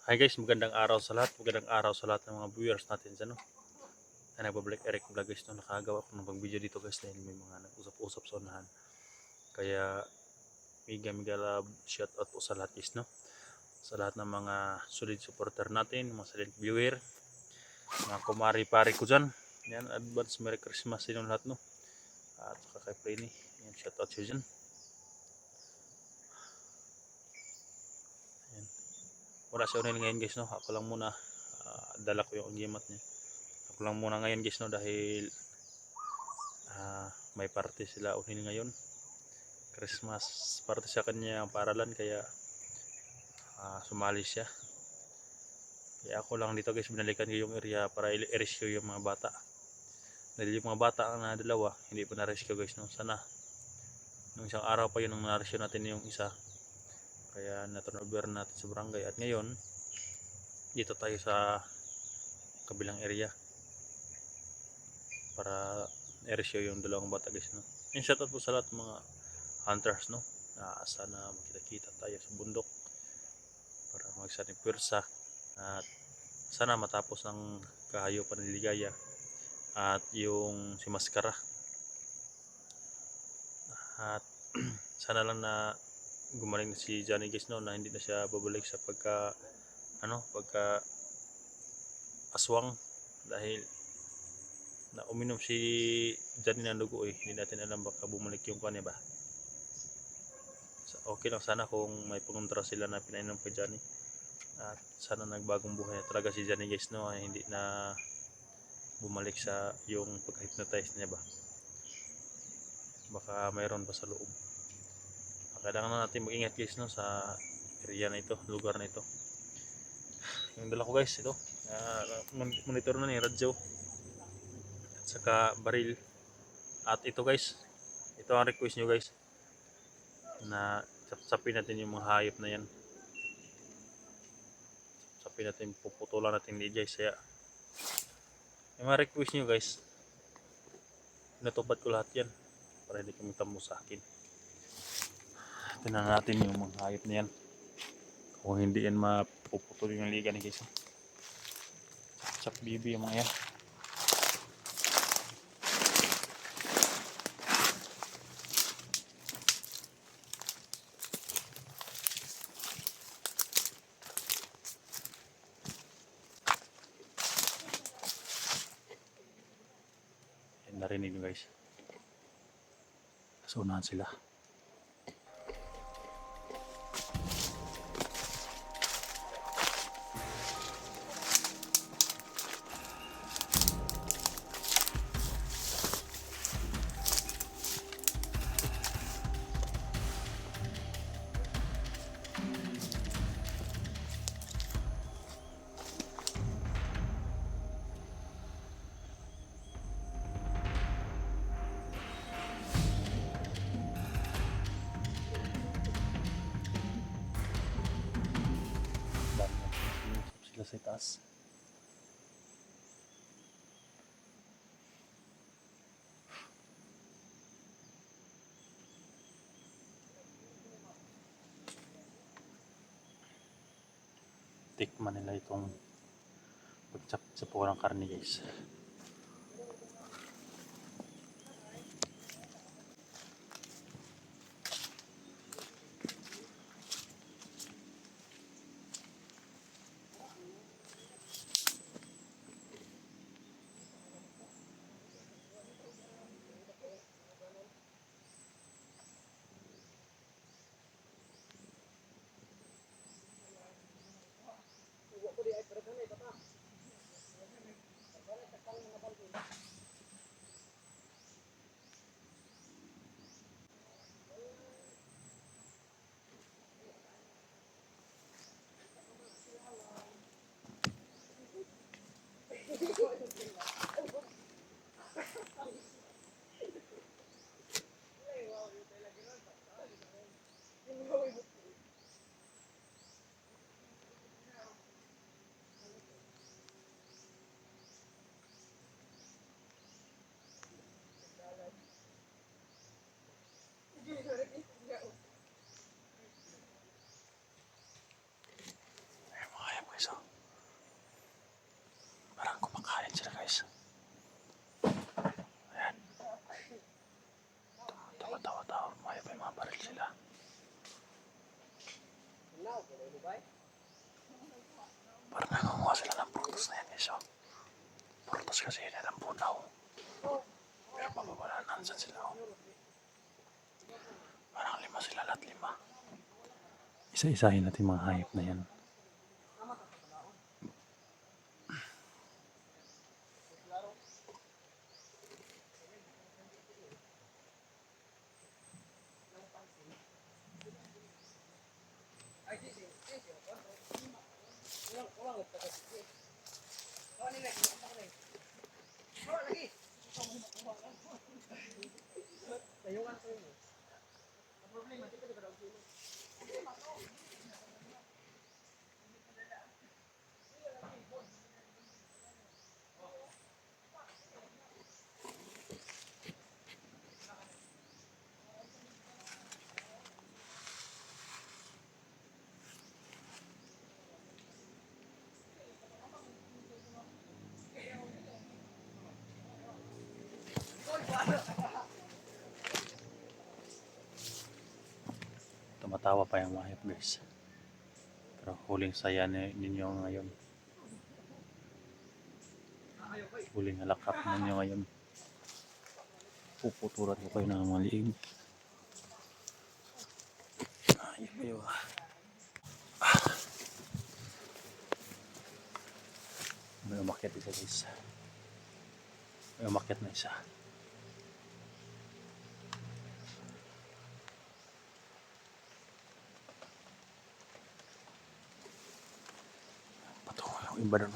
Hi guys, magandang araw sa lahat. Magandang araw sa lahat ng mga viewers natin sa nagbabalik Eric Vlog guys, no. Nakagawa ko ng pag-video dito guys dahil may mga nag-usap-usap sa unahan. Kaya mega love shout out po sa lahat guys, no. Sa lahat ng mga solid supporter natin, mga solid viewer, mga kumari-pari ko dyan. Yan, advance Merry Christmas sa inyong lahat, no. At saka kay Preni, yan, shout out siya dyan. Yan. Wala siya unahin ngayon guys, no. Ako lang muna, dala ko yung gimat niya. Ako lang muna ngayon guys, no, dahil may party sila unin ngayon, Christmas party sa kanya ang paralan, kaya sumali siya. Kaya ako lang dito guys, binalikan ko yung area para i-rescue yung mga bata, dahil yung mga bata na dalawa hindi pa na-rescue guys, no. Sana nung isang araw pa yun nung na-rescue natin yung isa, kaya na-turnover natin sa barangay, at ngayon dito tayo sa kabilang area para i-rescue yung dalawang bata guys, no. And shout out po sa lahat ng mga hunters, no. Sana magkita-kita tayo sa bundok para magsanib pwersa, at sana matapos ng kahayupan ni Ligaya at yung si Maskara, at sana lang na gumaling na si Johnny guys, no, na hindi na siya babalik sa pagka aswang, dahil na uminom si Johnny ng dugo, hindi natin alam, baka bumalik yung kanya ba. Okay lang sana kung may pangontra sila na pinainom kay Johnny, at sana nagbagong buhay na talaga si Johnny guys, no, hindi na bumalik sa yung pagka-hypnotize niya ba, baka mayroon pa sa loob. Kailangan na natin mag-ingat guys, no, sa area na ito, lugar na ito. Yung dala ko guys, ito monitor na ni radyo at saka baril, at ito guys, ito ang request nyo guys, na sapin natin yung mga hayop na yan, sapin natin, puputulan natin ni guys. Kaya yung mga request nyo guys, natupad ko lahat yan para hindi kami tamo sa akin. Tingnan natin yung mga hayop na yan, kung hindi yan mapuputol yung liga ni guys. Chap bibi yung mga yan. Narinig nyo guys, sa unahan sila. Sila sa taas. Tikman nila itong pagchap sa purang karne guys. Parang nangunguha sila ng prutas na yan guys. Oh. Prutas kasi yun ang punaw. Pero mababala nansan sila. Oh. Parang 5 sila, lahat 5. Isa-isahin natin mga hayop na yan. Tumatawa pa yung hayop guys. Pero huling saya ninyo ngayon. Huling halakap ninyo ngayon. Puputulan ko kayo ng mga liig. Ayun kayo. May umakyat isa guys. May umakyat na isa. Patungo yung iba doon.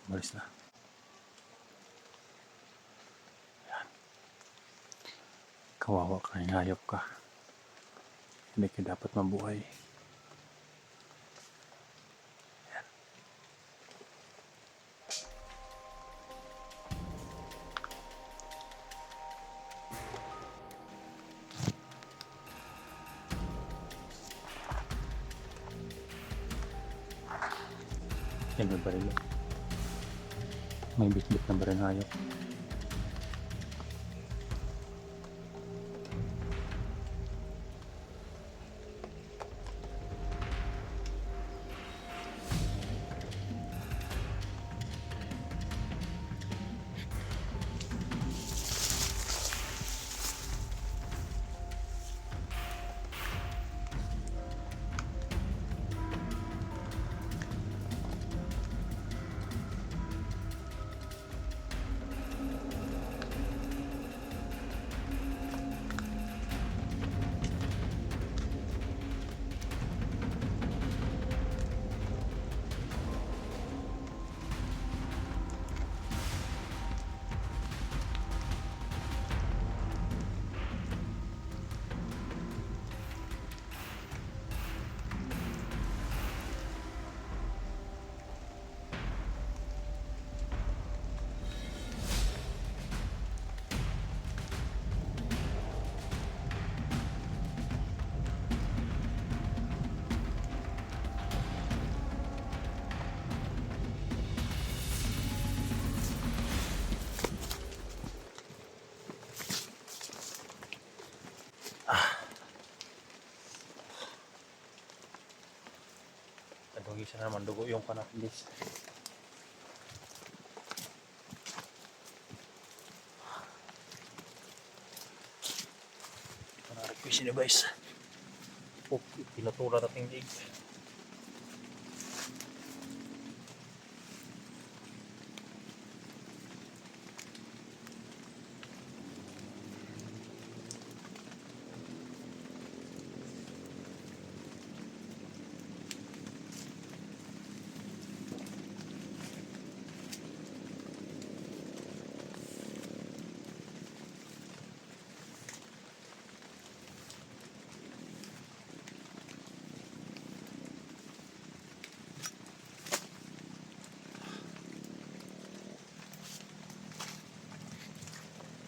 Malis na. Yan. Kawawa ka yung hayop ka. Hindi ka dapat mabuhay. Yan may baril. May bitbit na baril na hayop. Isa na naman dugo yung kanap guys. Ito na request nyo guys. Pinatula nating lig.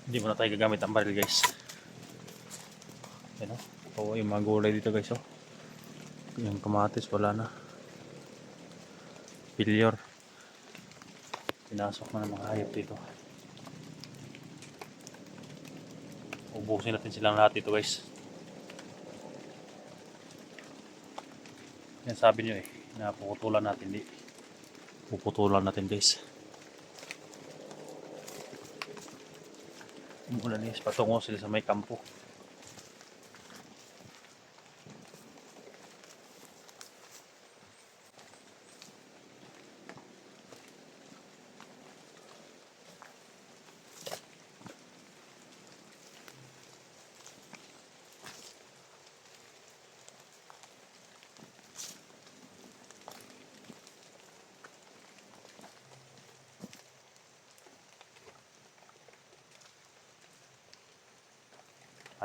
Hindi mo na tayo gagamit ang baril guys. Yan o. Oo, yung mga gulay dito guys o. Yung kamatis wala na. Pilyor. Pinasok na ng mga hayop dito. Ubusin natin silang lahat dito guys. Yan sabi nyo eh, na puputulan natin, di puputulan natin guys. Umulan guys, patungo sila sa may kampo.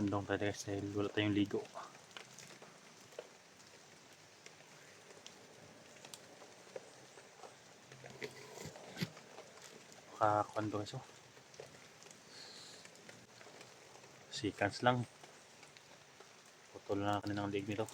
Andong tayo guys dahil wala tayong ligo. Makakando guys oh. Seconds lang. Putol na natin ng leg nito.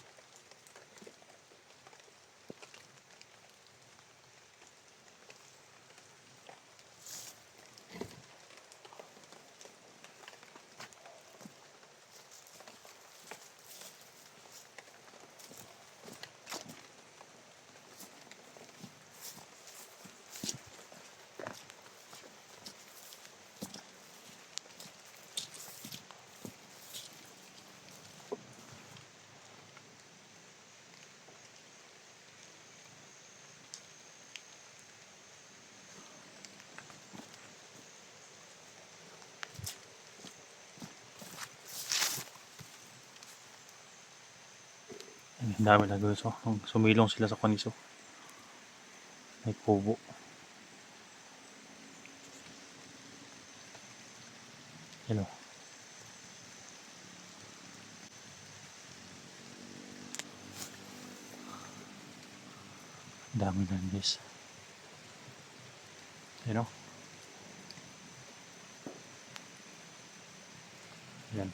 Ang dami na guys oh. Sumilong sila sa kaniso. May kubo. Yan oh. Dami na guys. Yan oh. Yan.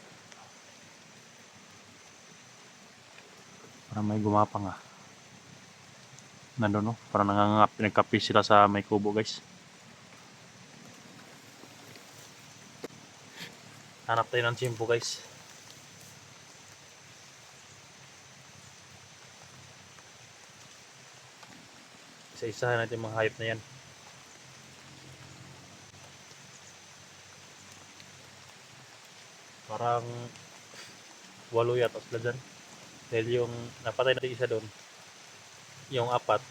Parang may gumapang ah. Nandun no? Parang nangangap. Nagkapi sila sa may kubo guys. Hanap tayo ng tsimpo guys. Isa-isahan natin mga hayop na yan. Parang 8 yata sila dyan. Dahil yung napatay natin isa doon, yung 4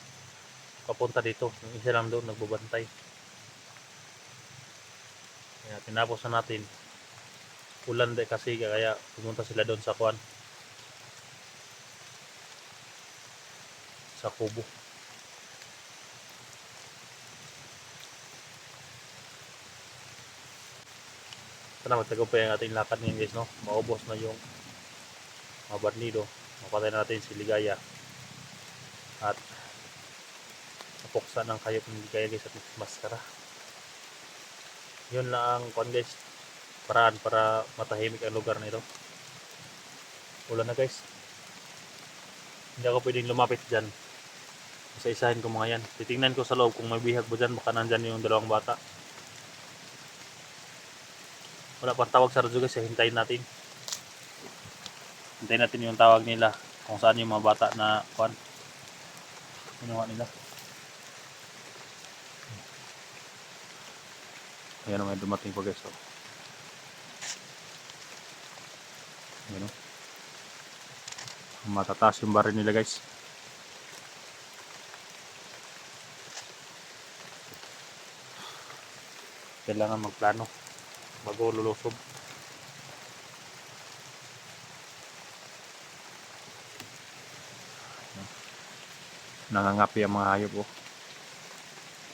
papunta dito, yung isa lang doon nagbabantay. Kaya tinapos na natin. Ulan din kasi kaya pumunta sila doon sa kuan, sa kubo. Sana magtagumpay ang ating lakad ngayon guys no. Maubos na yung mga barnido. Mapatay natin si Ligaya. At napuksa ng kayop ng Ligaya guys at maskara. Yun lang ang kuan guys. Paraan para matahimik ang lugar na ito. Ulan na guys. Hindi ako pwedeng lumapit dyan. Isa-isahin ko mga yan. Titingnan ko sa loob kung may bihag mo dyan. Baka nandyan yung 2 bata. Wala pang tawag sa radyo guys. Hintayin natin. Hintayin natin yung tawag nila. Kung saan yung mga bata na kuan. Ginawa nila. Ayan o, may dumating pa guys. Oh. Ayan o. Matataas yung baril nila guys. Kailangan magplano bago lulusob. Nangangapi ang mga hayop oh.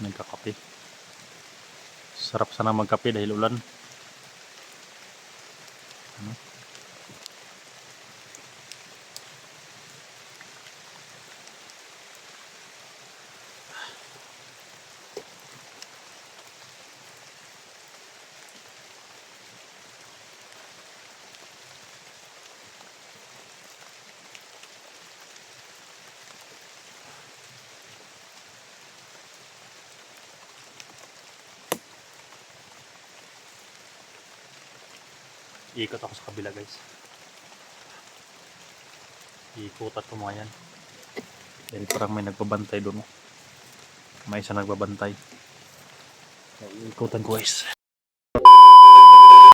Nagkakapi. Sarap sana magkape dahil ulan. Iikot ako sa kabila guys. Iikutat ko mga yan. Dahil parang may nagbabantay doon. May isa nagbabantay. Ikutan ko guys.